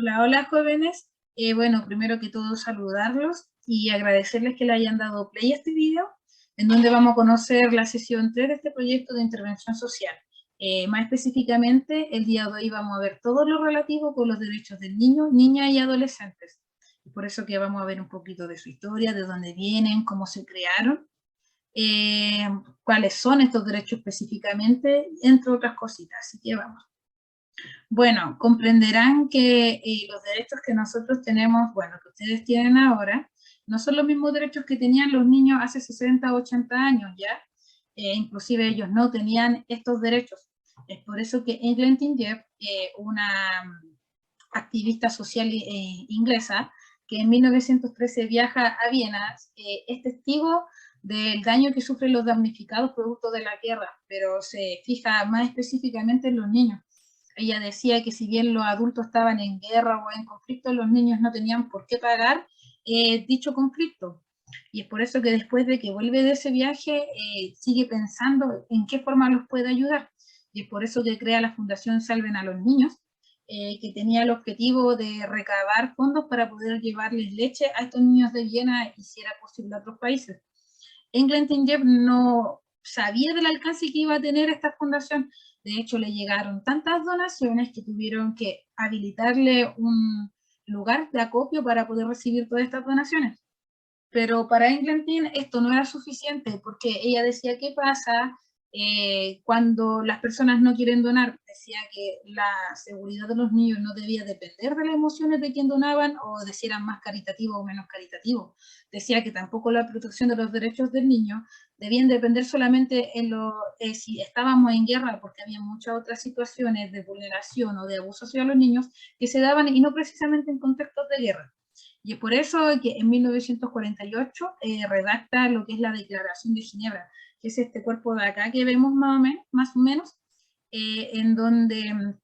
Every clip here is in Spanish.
Hola, hola jóvenes. Bueno, primero que todo saludarlos y agradecerles que le hayan dado play a este video, en donde vamos a conocer la sesión 3 de este proyecto de intervención social. Más específicamente, el día de hoy vamos a ver todo lo relativo con los derechos del niño, niña y adolescentes. Por eso que vamos a ver un poquito de su historia, de dónde vienen, cómo se crearon, cuáles son estos derechos específicamente, entre otras cositas. Así que vamos. Bueno, comprenderán que los derechos que nosotros tenemos, bueno, que ustedes tienen ahora, no son los mismos derechos que tenían los niños hace 60 o 80 años, ¿ya? Inclusive ellos no tenían estos derechos. Es por eso que England Tinjeb, una activista social inglesa, que en 1913 viaja a Viena, es testigo del daño que sufren los damnificados producto de la guerra, pero se fija más específicamente en los niños. Ella decía que si bien los adultos estaban en guerra o en conflicto, los niños no tenían por qué pagar dicho conflicto. Y es por eso que después de que vuelve de ese viaje, sigue pensando en qué forma los puede ayudar. Y es por eso que crea la Fundación Salven a los Niños, que tenía el objetivo de recabar fondos para poder llevarles leche a estos niños de Viena y, si era posible, a otros países. England Tinjeb no sabía del alcance que iba a tener esta fundación. De hecho, le llegaron tantas donaciones que tuvieron que habilitarle un lugar de acopio para poder recibir todas estas donaciones. Pero para Englantin esto no era suficiente, porque ella decía, ¿qué pasa cuando las personas no quieren donar? Decía que la seguridad de los niños no debía depender de las emociones de quien donaban, o de si eran más caritativos o menos caritativos. Decía que tampoco la protección de los derechos del niño debían depender solamente en si estábamos en guerra, porque había muchas otras situaciones de vulneración o de abuso hacia los niños que se daban, y no precisamente en contextos de guerra. Y es por eso que en 1948 redacta lo que es la Declaración de Ginebra, que es este cuerpo de acá que vemos más o menos, en donde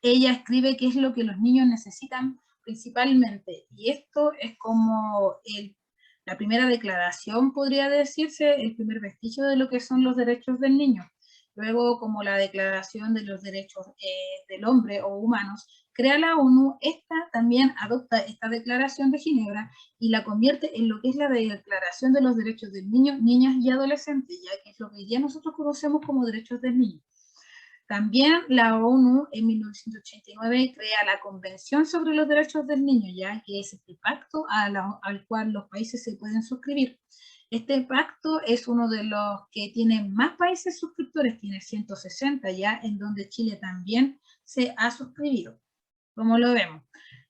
ella escribe qué es lo que los niños necesitan principalmente. Y esto es como la primera declaración, podría decirse, el primer vestigio de lo que son los derechos del niño. Luego, como la Declaración de los Derechos del Hombre o Humanos, crea la ONU, esta también adopta esta Declaración de Ginebra y la convierte en lo que es la Declaración de los Derechos del Niño, Niñas y Adolescentes, ya que es lo que ya nosotros conocemos como derechos del niño. También la ONU en 1989 crea la Convención sobre los Derechos del Niño, ya que es este pacto al cual los países se pueden suscribir. Este pacto es uno de los que tiene más países suscriptores, tiene 160 ya, en donde Chile también se ha suscribido, como lo vemos.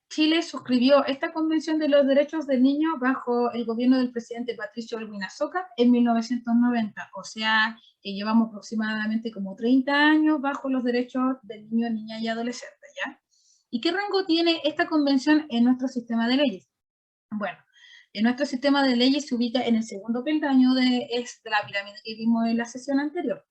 Chile suscribió esta Convención de los Derechos del Niño bajo el gobierno del presidente Patricio Aylwin Azoka en 1990, o sea, que llevamos aproximadamente como 30 años bajo los derechos del niño, niña y adolescente, ¿ya? ¿Y qué rango tiene esta convención en nuestro sistema de leyes? Bueno, en nuestro sistema de leyes se ubica en el segundo peldaño de la pirámide que vimos en la sesión anterior.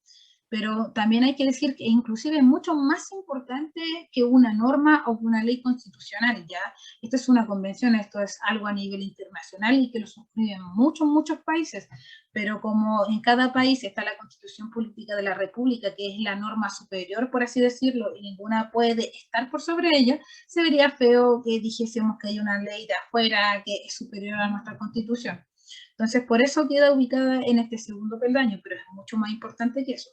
Pero también hay que decir que inclusive es mucho más importante que una norma o una ley constitucional, ¿ya? Esto es una convención, esto es algo a nivel internacional y que lo suscriben muchos países, pero como en cada país está la Constitución Política de la República, que es la norma superior, por así decirlo, y ninguna puede estar por sobre ella, se vería feo que dijésemos que hay una ley de afuera que es superior a nuestra Constitución. Entonces, por eso queda ubicada en este segundo peldaño, pero es mucho más importante que eso.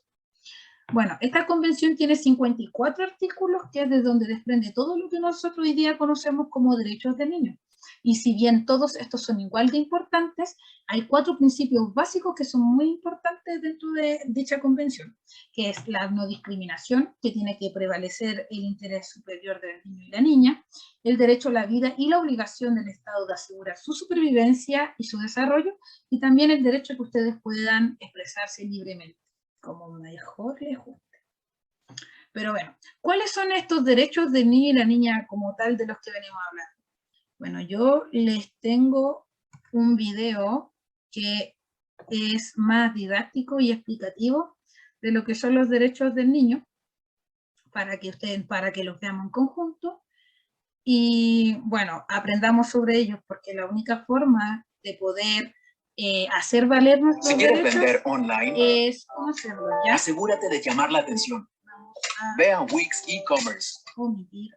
Bueno, esta convención tiene 54 artículos, que es de donde desprende todo lo que nosotros hoy día conocemos como derechos del niño. Y si bien todos estos son igual de importantes, hay 4 principios básicos que son muy importantes dentro de dicha convención, que es la no discriminación, que tiene que prevalecer el interés superior del niño y la niña, el derecho a la vida y la obligación del Estado de asegurar su supervivencia y su desarrollo, y también el derecho a que ustedes puedan expresarse libremente, como mejor les guste. Pero bueno, ¿cuáles son estos derechos del niño y la niña como tal de los que venimos a hablar? Bueno, yo les tengo un video que es más didáctico y explicativo de lo que son los derechos del niño, para que los veamos en conjunto, y bueno, aprendamos sobre ellos, porque la única forma de poder hacer valer nuestros derechos vender online, es conocerlo, ¿ya? asegúrate de llamar la atención. Ve a Wix e-commerce. Omitir.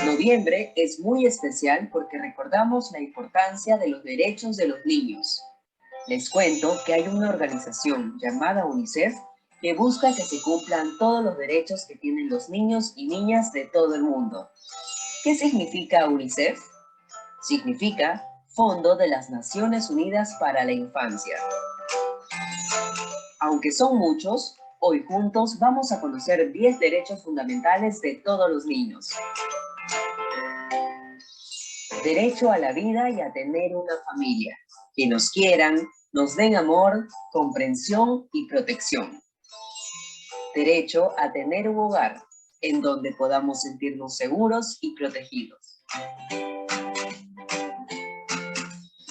Noviembre es muy especial porque recordamos la importancia de los derechos de los niños. Les cuento que hay una organización llamada UNICEF que busca que se cumplan todos los derechos que tienen los niños y niñas de todo el mundo. ¿Qué significa UNICEF? Significa Fondo de las Naciones Unidas para la Infancia. Aunque son muchos, hoy juntos vamos a conocer 10 derechos fundamentales de todos los niños. Derecho a la vida y a tener una familia, que nos quieran, nos den amor, comprensión y protección. Derecho a tener un hogar, en donde podamos sentirnos seguros y protegidos.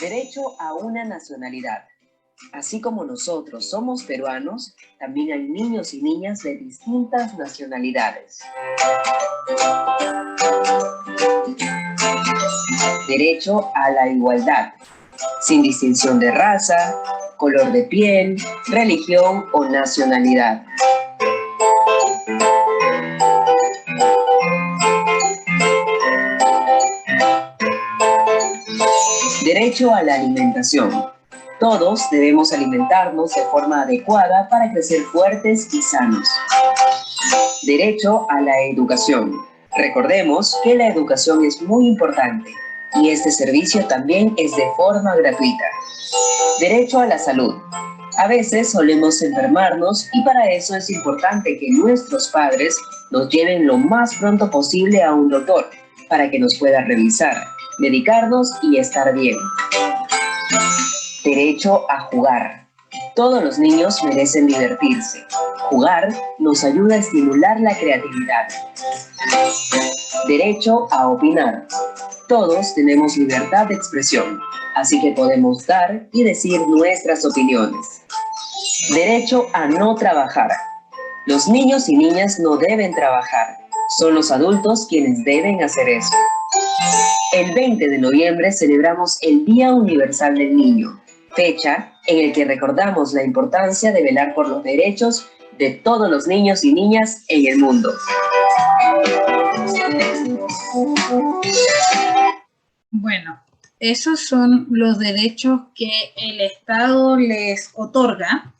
Derecho a una nacionalidad. Así como nosotros somos peruanos, también hay niños y niñas de distintas nacionalidades. Derecho a la igualdad, sin distinción de raza, color de piel, religión o nacionalidad. Derecho a la alimentación. Todos debemos alimentarnos de forma adecuada para crecer fuertes y sanos. Derecho a la educación. Recordemos que la educación es muy importante y este servicio también es de forma gratuita. Derecho a la salud. A veces solemos enfermarnos y para eso es importante que nuestros padres nos lleven lo más pronto posible a un doctor para que nos pueda revisar, medicarnos y estar bien. Derecho a jugar. Todos los niños merecen divertirse. Jugar nos ayuda a estimular la creatividad. Derecho a opinar. Todos tenemos libertad de expresión, así que podemos dar y decir nuestras opiniones. Derecho a no trabajar. Los niños y niñas no deben trabajar. Son los adultos quienes deben hacer eso. El 20 de noviembre celebramos el Día Universal del Niño, fecha en el que recordamos la importancia de velar por los derechos de todos los niños y niñas en el mundo. Bueno, esos son los derechos que el Estado les otorga.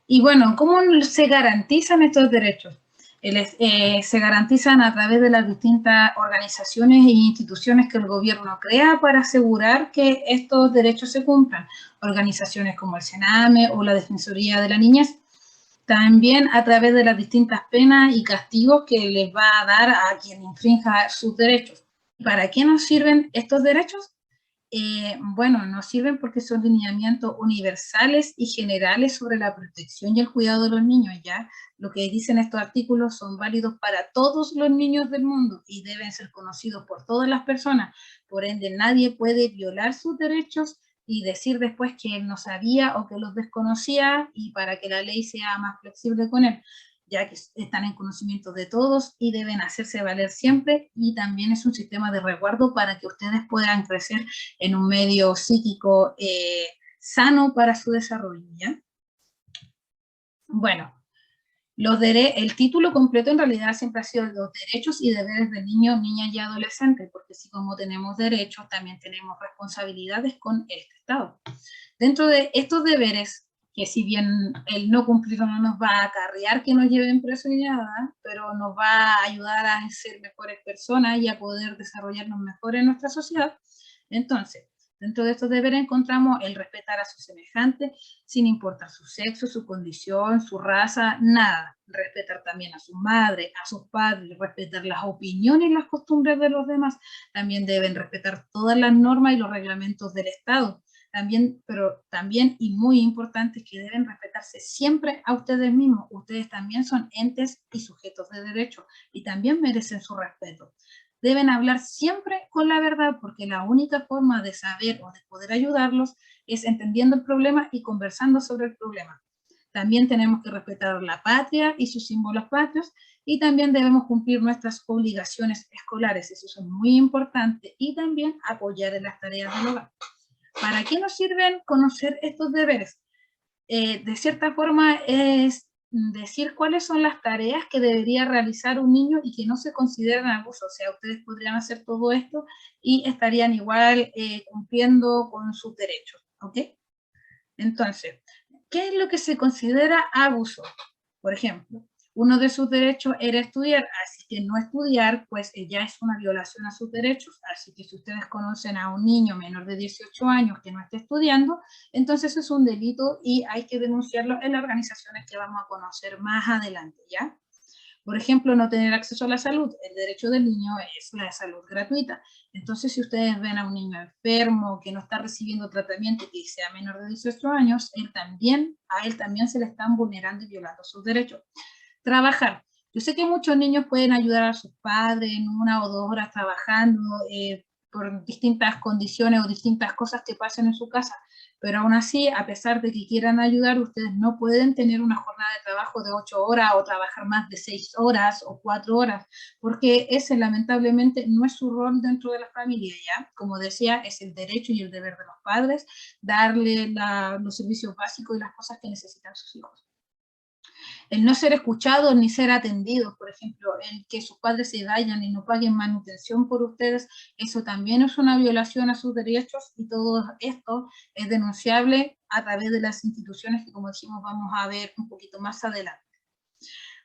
Y bueno, ¿cómo se garantizan estos derechos? Se garantizan a través de las distintas organizaciones e instituciones que el gobierno crea para asegurar que estos derechos se cumplan. Organizaciones como el Sename o la Defensoría de la Niñez. También a través de las distintas penas y castigos que les va a dar a quien infrinja sus derechos. ¿Para qué nos sirven estos derechos? Bueno, nos sirven porque son lineamientos universales y generales sobre la protección y el cuidado de los niños, ¿ya? Lo que dicen estos artículos son válidos para todos los niños del mundo y deben ser conocidos por todas las personas. Por ende, nadie puede violar sus derechos y decir después que él no sabía o que los desconocía, y para que la ley sea más flexible con él, ya que están en conocimiento de todos y deben hacerse valer siempre, y también es un sistema de resguardo para que ustedes puedan crecer en un medio psíquico sano para su desarrollo, ¿ya? Bueno, el título completo en realidad siempre ha sido los derechos y deberes de niños, niñas y adolescentes, porque así como tenemos derechos, también tenemos responsabilidades con este Estado. Dentro de estos deberes, que si bien el no cumplirlo no nos va a acarrear que nos lleven preso ni nada, pero nos va a ayudar a ser mejores personas y a poder desarrollarnos mejor en nuestra sociedad. Entonces, dentro de estos deberes encontramos el respetar a sus semejantes, sin importar su sexo, su condición, su raza, nada. Respetar también a su madre, a sus padres, respetar las opiniones y las costumbres de los demás. También deben respetar todas las normas y los reglamentos del Estado. Pero también, y muy importante, que deben respetarse siempre a ustedes mismos. Ustedes también son entes y sujetos de derecho y también merecen su respeto. Deben hablar siempre con la verdad, porque la única forma de saber o de poder ayudarlos es entendiendo el problema y conversando sobre el problema. También tenemos que respetar la patria y sus símbolos patrios, y también debemos cumplir nuestras obligaciones escolares, eso es muy importante, y también apoyar en las tareas del hogar. ¿Para qué nos sirven conocer estos deberes? De cierta forma es decir cuáles son las tareas que debería realizar un niño y que no se consideran abuso. O sea, ustedes podrían hacer todo esto y estarían igual cumpliendo con sus derechos, ¿ok? Entonces, ¿qué es lo que se considera abuso? Por ejemplo, uno de sus derechos era estudiar, así que no estudiar, pues ya es una violación a sus derechos, así que si ustedes conocen a un niño menor de 18 años que no esté estudiando, entonces es un delito y hay que denunciarlo en las organizaciones que vamos a conocer más adelante, ¿ya? Por ejemplo, no tener acceso a la salud. El derecho del niño es la salud gratuita. Entonces, si ustedes ven a un niño enfermo que no está recibiendo tratamiento, que sea menor de 18 años, a él también se le están vulnerando y violando sus derechos. Trabajar. Yo sé que muchos niños pueden ayudar a sus padres en 1 o 2 horas trabajando por distintas condiciones o distintas cosas que pasen en su casa, pero aún así, a pesar de que quieran ayudar, ustedes no pueden tener una jornada de trabajo de 8 horas o trabajar más de 6 horas o 4 horas, porque ese lamentablemente no es su rol dentro de la familia, ¿ya? Como decía, es el derecho y el deber de los padres darle los servicios básicos y las cosas que necesitan sus hijos. El no ser escuchados ni ser atendidos, por ejemplo, el que sus padres se vayan y no paguen manutención por ustedes, eso también es una violación a sus derechos y todo esto es denunciable a través de las instituciones que, como dijimos, vamos a ver un poquito más adelante.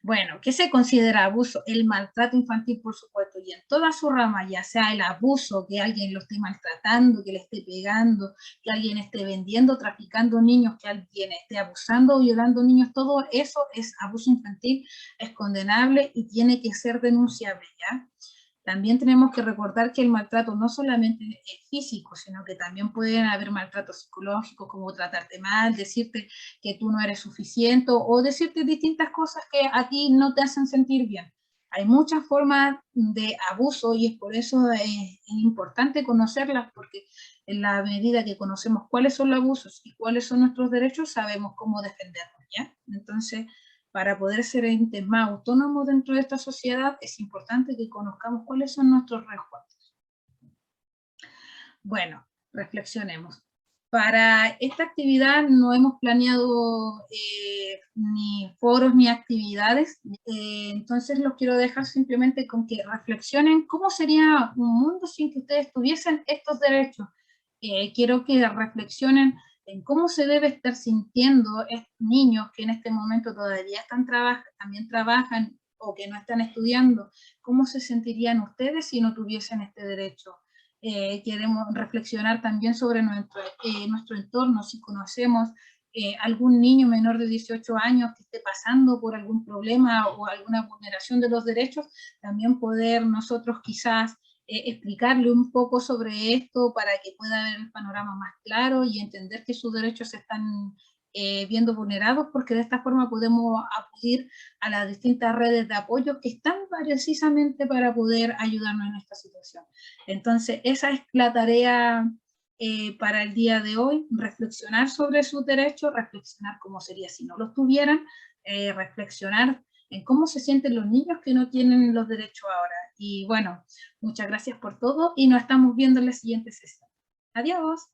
Bueno, ¿qué se considera abuso? El maltrato infantil, por supuesto, y en toda su rama, ya sea el abuso, que alguien lo esté maltratando, que le esté pegando, que alguien esté vendiendo, traficando niños, que alguien esté abusando o violando niños, todo eso es abuso infantil, es condenable y tiene que ser denunciable, ¿ya? También tenemos que recordar que el maltrato no solamente es físico, sino que también pueden haber maltratos psicológicos, como tratarte mal, decirte que tú no eres suficiente, o decirte distintas cosas que a ti no te hacen sentir bien. Hay muchas formas de abuso y es por eso es importante conocerlas, porque en la medida que conocemos cuáles son los abusos y cuáles son nuestros derechos, sabemos cómo defendernos, ¿ya? Entonces, para poder ser entes más autónomos dentro de esta sociedad, es importante que conozcamos cuáles son nuestros resguardos. Bueno, reflexionemos. Para esta actividad no hemos planeado ni foros ni actividades, entonces los quiero dejar simplemente con que reflexionen cómo sería un mundo sin que ustedes tuviesen estos derechos. Quiero que reflexionen en cómo se debe estar sintiendo estos niños que en este momento todavía también trabajan o que no están estudiando, cómo se sentirían ustedes si no tuviesen este derecho. Queremos reflexionar también sobre nuestro entorno, si conocemos algún niño menor de 18 años que esté pasando por algún problema o alguna vulneración de los derechos, también poder nosotros quizás explicarle un poco sobre esto para que pueda ver el panorama más claro y entender que sus derechos se están viendo vulnerados, porque de esta forma podemos acudir a las distintas redes de apoyo que están precisamente para poder ayudarnos en esta situación. Entonces, esa es la tarea para el día de hoy, reflexionar sobre sus derechos, reflexionar cómo sería si no los tuvieran, reflexionar en cómo se sienten los niños que no tienen los derechos ahora. Y bueno, muchas gracias por todo y nos estamos viendo en la siguiente sesión. Adiós.